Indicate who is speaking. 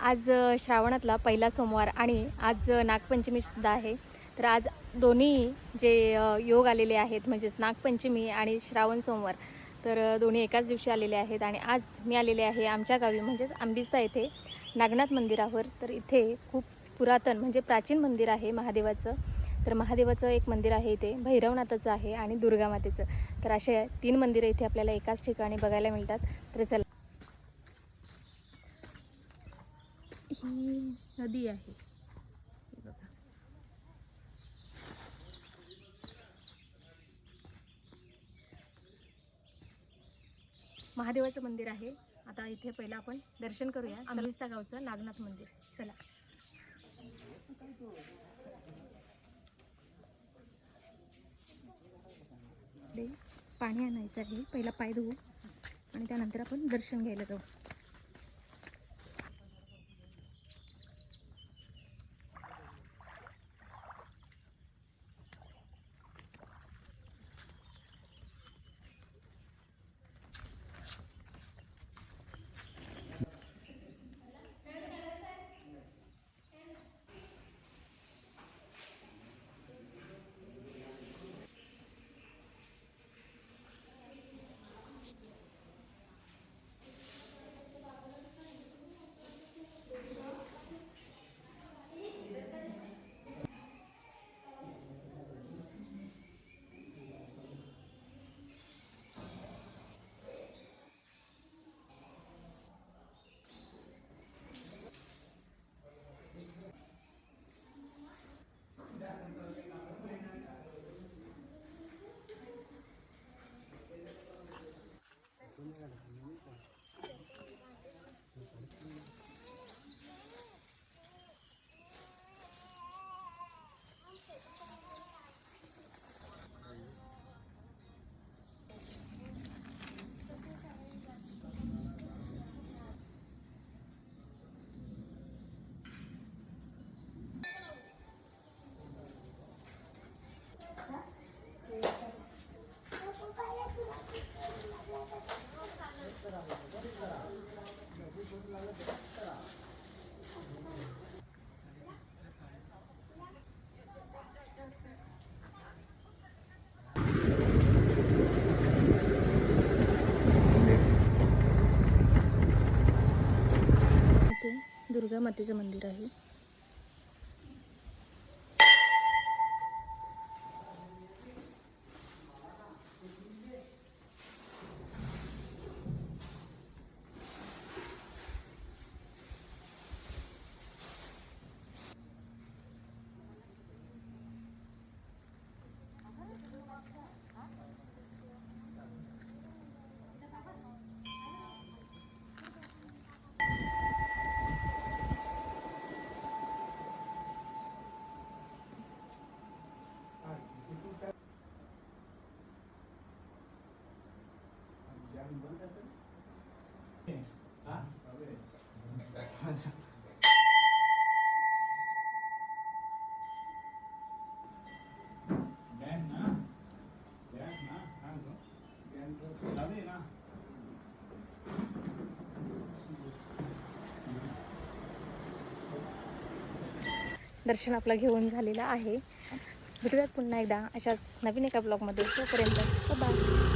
Speaker 1: आज श्रावणातला पहिला सोमवार आणि आज नागपंचमीसुद्धा आहे. तर आज दोन्ही जे योग आलेले आहेत, म्हणजेच नागपंचमी आणि श्रावण सोमवार, तर दोन्ही एकाच दिवशी आलेले आहेत. आणि आज मी आलेले आहे आमच्या गावी, म्हणजेच आंबिस्ता येथे नागनाथ मंदिरावर. तर इथे खूप पुरातन म्हणजे प्राचीन मंदिर आहे महादेवाचं. तर महादेवाचं एक मंदिर आहे इथे, भैरवनाथाचं आहे आणि दुर्गामातेचं. तर असे 3 मंदिरं इथे आपल्याला एकाच ठिकाणी बघायला मिळतात. तर चला, ही नदी आहे, हे बघा. महादेवाचं मंदिर आहे. आता इथे पहिला आपण दर्शन करूया आंबिस्ता गावचं नागनाथ मंदिर. चला. पाणी आणायचं आहे, पहिला पाय धुवू आणि त्यानंतर आपण दर्शन घ्यायला जाऊ. दुर्गा मातेचं मंदिर आहे. दर्शन आपलं घेऊन झालेलं आहे. भेटूयात पुन्हा एकदा अशाच नवीन एका ब्लॉगमध्ये. तोपर्यंत बाय.